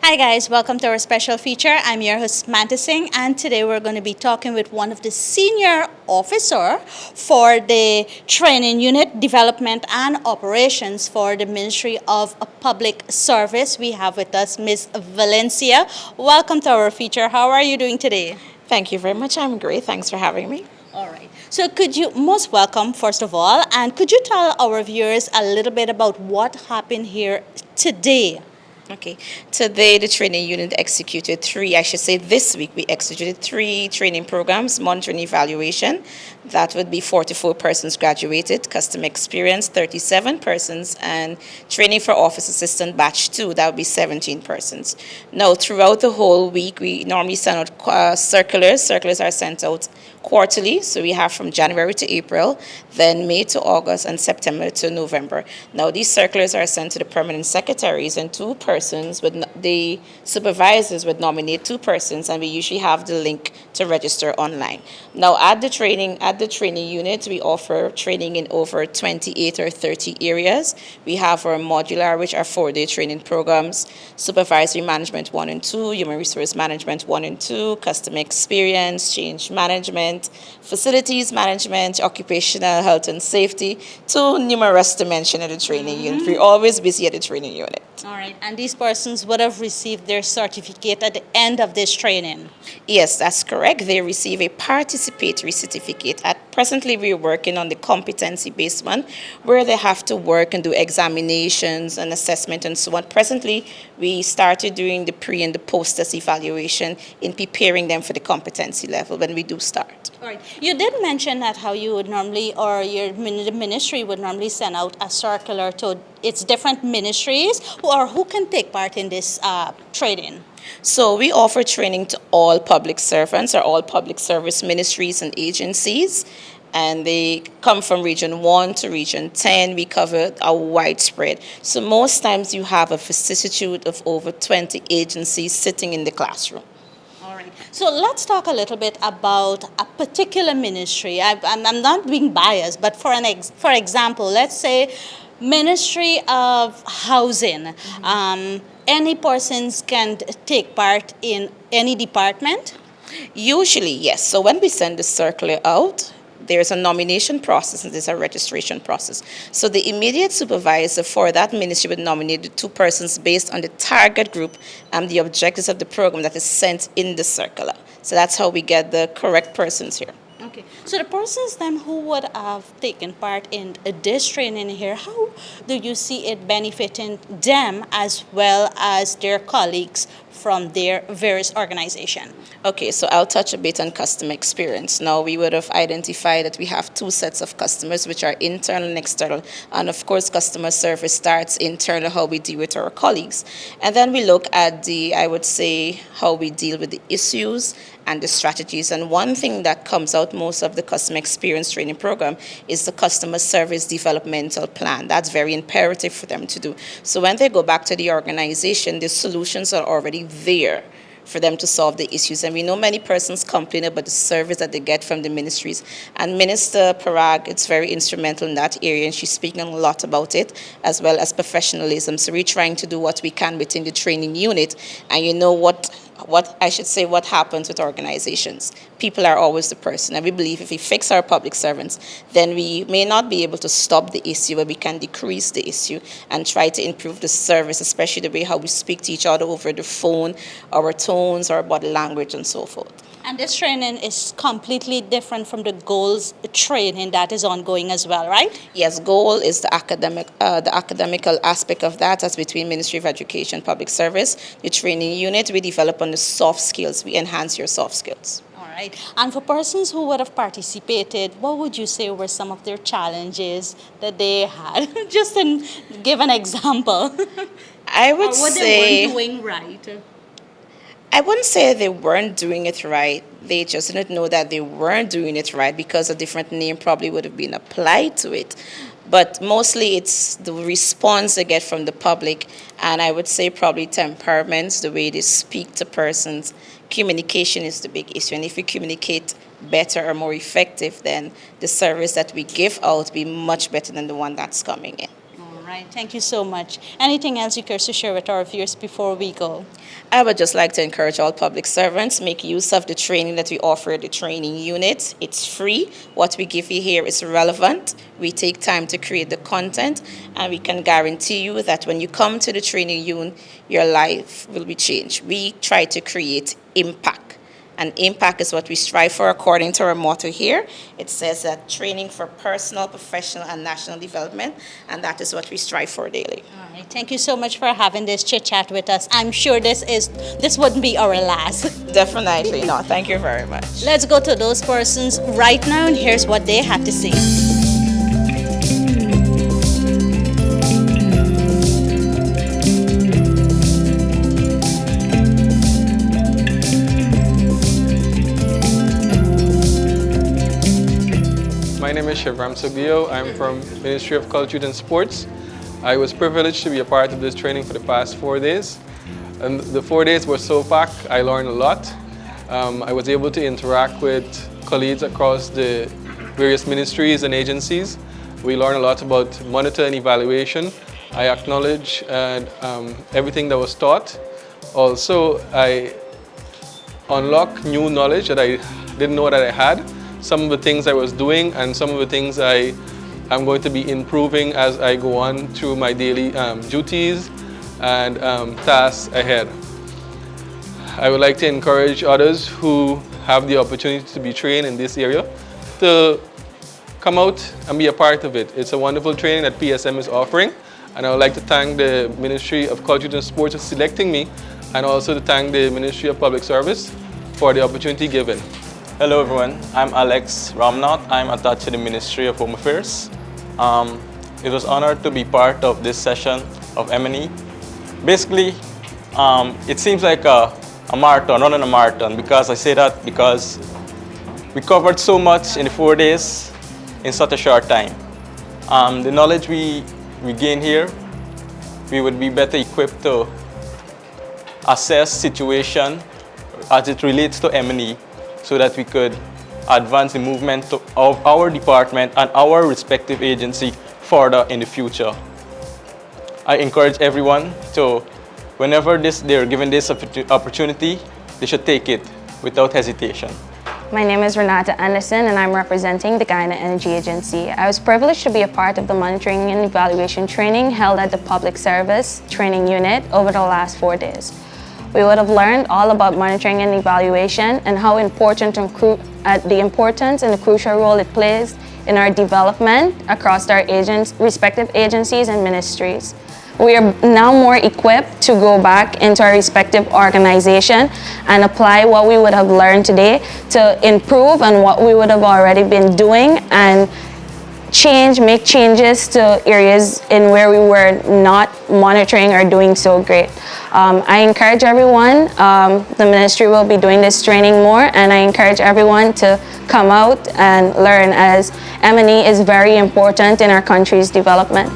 Hi guys, welcome to our special feature. I'm your host Manta Singh, and today we're going to be talking with one of the senior officer for the training unit development and operations for the Ministry of Public Service. We have with us Ms. Valencia. Welcome to our feature. How are you doing today? Thank you very much. I'm great. Thanks for having me. All right. So, could you most welcome first of all, and could you tell our viewers a little bit about what happened here today? Okay. Today, the training unit executed three, I should say this week, we executed three training programs, monitoring evaluation. That would be 44 persons graduated, customer experience, 37 persons, and training for office assistant batch 2, that would be 17 persons. Now, throughout the whole week, we normally send out circulars. Circulars are sent out quarterly, so we have from January to April, then May to August, and September to November. Now, these circulars are sent to the permanent secretaries, and two persons the supervisors would nominate two persons, and we usually have the link to register online. Now, at the training unit, we offer training in over 28 or 30 areas. We have our modular, which are 4-day training programs, supervisory management 1 and 2, human resource management 1 and 2, customer experience, change management, facilities management, occupational health and safety, too numerous to mention at the training unit. We're always busy at the training unit. All right, and these persons would have received their certificate at the end of this training. Yes, that's correct. They receive a participatory certificate. Presently, we're working on the competency-based one, where they have to work and do examinations and assessment and so on. Presently, we started doing the pre and the post-test evaluation in preparing them for the competency level when we do start. All right. You did mention that how you would normally, or the ministry would normally send out a circular to its different ministries who can take part in this training. So we offer training to all public servants or all public service ministries and agencies, and they come from region 1 to region 10. We cover a widespread. So most times you have a vicissitude of over 20 agencies sitting in the classroom. All right. So let's talk a little bit about a particular ministry. I'm not being biased, but for example, let's say Ministry of Housing. Any persons can take part in any department? Usually, yes. So when we send the circular out, there's a nomination process and there's a registration process. So the immediate supervisor for that ministry would nominate the two persons based on the target group and the objectives of the program that is sent in the circular. So that's how we get the correct persons here. Okay, so the persons then who would have taken part in this training here, how do you see it benefiting them as well as their colleagues from their various organizations? Okay, so I'll touch a bit on customer experience. Now, we would have identified that we have two sets of customers, which are internal and external. And of course, customer service starts internal, how we deal with our colleagues. And then we look at I would say, how we deal with the issues and the strategies. And one thing that comes out most of the customer experience training program is the customer service developmental plan. That's very imperative for them to do. So when they go back to the organization, the solutions are already there for them to solve the issues. And we know many persons complain about the service that they get from the ministries. And Minister Parag, it's very instrumental in that area, and she's speaking a lot about it, as well as professionalism. So we're trying to do what we can within the training unit. And you know what happens with organizations. People are always the person. And we believe if we fix our public servants, then we may not be able to stop the issue, but we can decrease the issue and try to improve the service, especially the way how we speak to each other over the phone, our tones, our body language, and so forth. And this training is completely different from the goals training that is ongoing as well, right? Yes, goal is the academical aspect of that, as between Ministry of Education, Public Service. The training unit, we develop on the soft skills. We enhance your soft skills. All right. And for persons who would have participated, what would you say were some of their challenges that they had? Just to give an example. I would or what say they weren't doing right. I wouldn't say they weren't doing it right. They just didn't know that they weren't doing it right because a different name probably would have been applied to it. But mostly it's the response they get from the public, and I would say probably temperaments, the way they speak to persons. Communication is the big issue, and if we communicate better or more effective, then the service that we give out will be much better than the one that's coming in. All right, thank you so much. Anything else you care to share with our viewers before we go? I would just like to encourage all public servants, make use of the training that we offer at the training unit. It's free. What we give you here is relevant. We take time to create the content, and we can guarantee you that when you come to the training unit, your life will be changed. We try to create impact. And impact is what we strive for according to our motto here. It says that training for personal, professional, and national development, and that is what we strive for daily. All right, thank you so much for having this chit chat with us. I'm sure this wouldn't be our last. Definitely not. Thank you very much. Let's go to those persons right now, and here's what they have to say. My name is Shivram Sugio. I'm from Ministry of Culture and Sports. I was privileged to be a part of this training for the past 4 days. And the 4 days were so packed, I learned a lot. I was able to interact with colleagues across the various ministries and agencies. We learned a lot about monitor and evaluation. I acknowledge everything that was taught. Also, I unlocked new knowledge that I didn't know that I had. Some of the things I was doing and some of the things I'm going to be improving as I go on through my daily duties and tasks ahead. I would like to encourage others who have the opportunity to be trained in this area to come out and be a part of it. It's a wonderful training that PSM is offering, and I would like to thank the Ministry of Culture and Sports for selecting me, and also to thank the Ministry of Public Service for the opportunity given. Hello everyone, I'm Alex Ramnath. I'm attached to the Ministry of Home Affairs. It was an honor to be part of this session of M&E. Basically, it seems like a marathon, running a marathon, because I say that because we covered so much in the 4 days in such a short time. The knowledge we gain here, we would be better equipped to assess situation as it relates to M&E, so that we could advance the movement of our department and our respective agency further in the future. I encourage everyone to, whenever they're given this opportunity, they should take it without hesitation. My name is Renata Anderson, and I'm representing the Guyana Energy Agency. I was privileged to be a part of the monitoring and evaluation training held at the Public Service Training Unit over the last 4 days. We would have learned all about monitoring and evaluation and how important the importance and the crucial role it plays in our development across our respective agencies and ministries. We are now more equipped to go back into our respective organization and apply what we would have learned today to improve on what we would have already been doing and make changes to areas in where we were not monitoring or doing so great. I encourage everyone, the ministry will be doing this training more, and I encourage everyone to come out and learn, as M&E is very important in our country's development.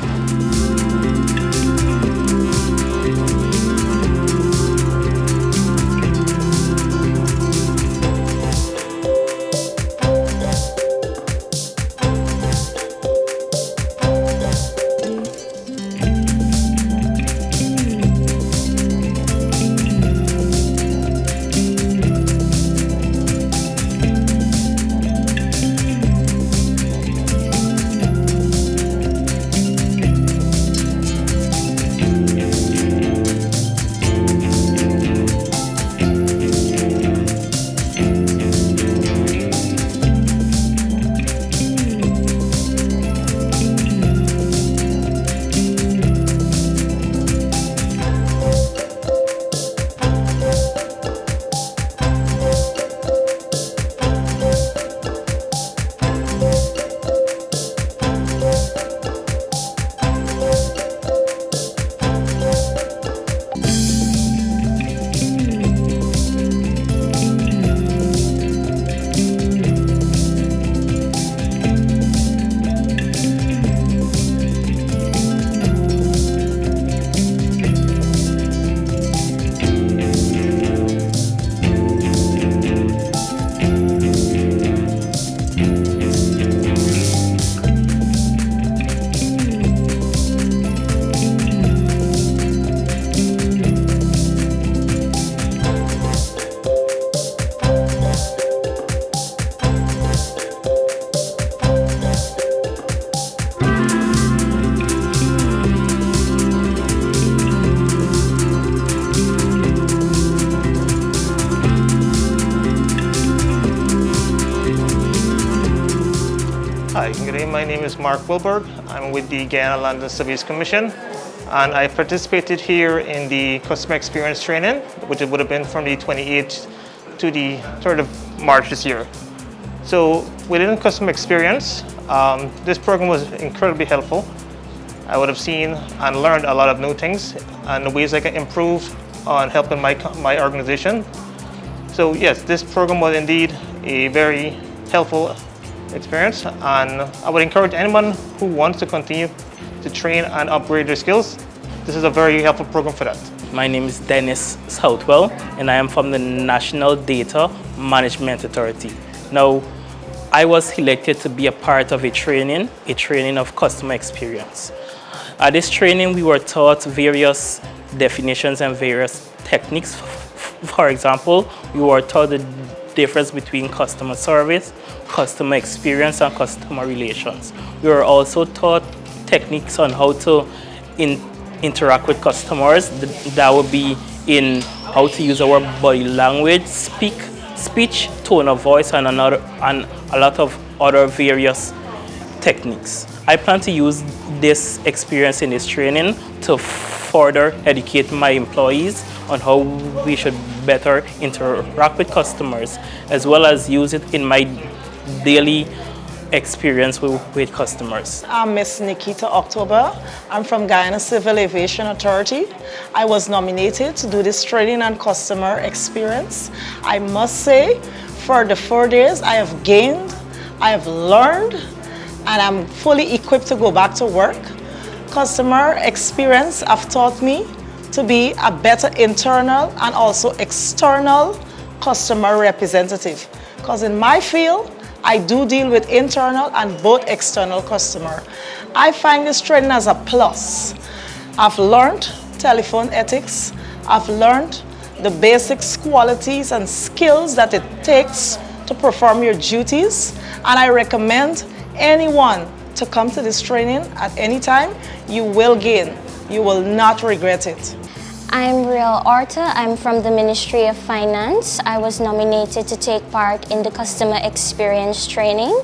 Good day, my name is Mark Wilberg. I'm with the Guyana Land and Surveys Commission, and I participated here in the customer experience training, which it would have been from the 28th to the 3rd of March this year. So within customer experience, this program was incredibly helpful. I would have seen and learned a lot of new things and the ways I can improve on helping my organization. So yes, this program was indeed a very helpful experience, and I would encourage anyone who wants to continue to train and upgrade their skills. This is a very helpful program for that. My name is Dennis Southwell, and I am from the National Data Management Authority. Now, I was elected to be a part of a training of customer experience. At this training, we were taught various definitions and various techniques. For example, we were taught the difference between customer service, customer experience, and customer relations. We were also taught techniques on how to interact with customers. That would be in how to use our body language, speech, tone of voice, and a lot of other various techniques. I plan to use this experience in this training to further educate my employees on how we should better interact with customers, as well as use it in my daily experience with customers. I'm Miss Nikita October. I'm from Guyana Civil Aviation Authority. I was nominated to do this training on customer experience. I must say, for the 4 days, I have gained, I have learned, and I'm fully equipped to go back to work. Customer experience have taught me to be a better internal and also external customer representative. Because in my field, I do deal with internal and both external customer. I find this training as a plus. I've learned telephone ethics. I've learned the basic qualities and skills that it takes to perform your duties. And I recommend anyone to come to this training at any time. You will gain. You will not regret it. I'm Real Orta. I'm from the Ministry of Finance. I was nominated to take part in the customer experience training.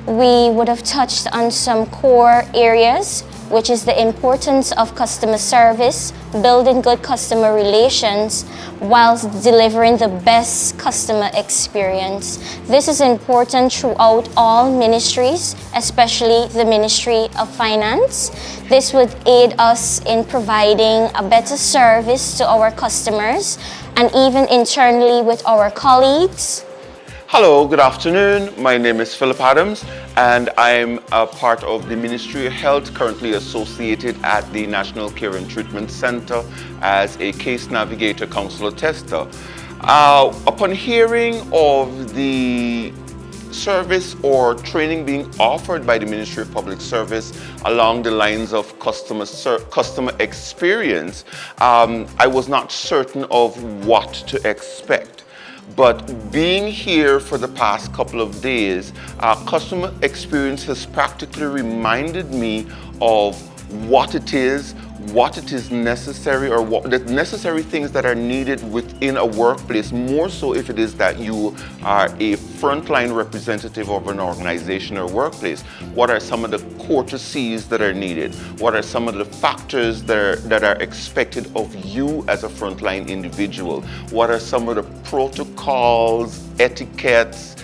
We would have touched on some core areas, which is the importance of customer service, building good customer relations, whilst delivering the best customer experience. This is important throughout all ministries, especially the Ministry of Finance. This would aid us in providing a better service to our customers and even internally with our colleagues. Hello, good afternoon. My name is Philip Adams, and I'm a part of the Ministry of Health, currently associated at the National Care and Treatment Center as a case navigator counselor tester. Upon hearing of the service or training being offered by the Ministry of Public Service along the lines of customer experience, I was not certain of what to expect. But being here for the past couple of days, customer experience has practically reminded me of what it is necessary, or what the necessary things that are needed within a workplace, more so if it is that you are a frontline representative of an organization or workplace. What are some of the courtesies that are needed? What are some of the factors that are expected of you as a frontline individual? What are some of the protocols, etiquettes,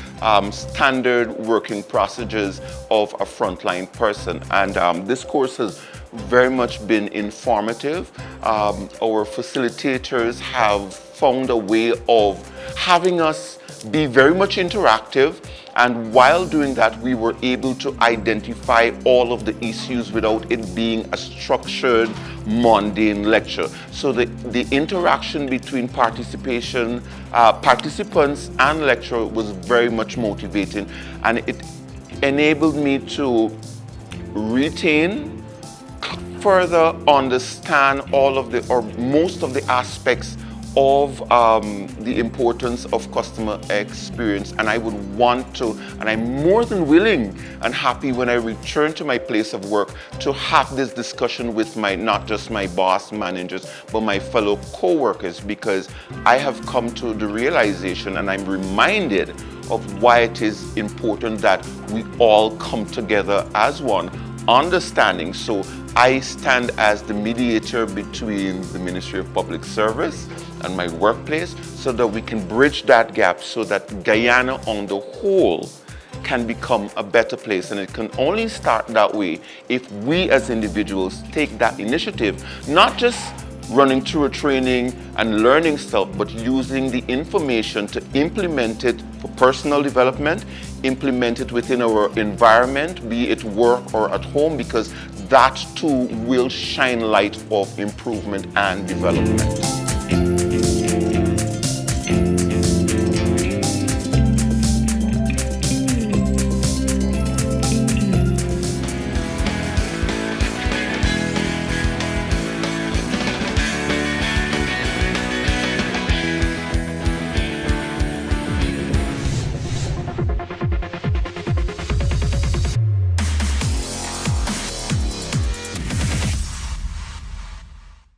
standard working procedures of a frontline person? And this course has very much been informative. Our facilitators have found a way of having us be very much interactive, and while doing that, we were able to identify all of the issues without it being a structured, mundane lecture. So the interaction between participants and lecturer was very much motivating, and it enabled me to retain, further understand all of the, or most of the aspects of the importance of customer experience. And I would want to, and I'm more than willing and happy when I return to my place of work to have this discussion with not just my boss, managers, but my fellow co-workers, because I have come to the realization, and I'm reminded of why it is important that we all come together as one, understanding. So I stand as the mediator between the Ministry of Public Service and my workplace so that we can bridge that gap so that Guyana on the whole can become a better place. And it can only start that way if we as individuals take that initiative, not just running through a training and learning stuff, but using the information to implement it for personal development, implement it within our environment, be it work or at home, because that too will shine light of improvement and development.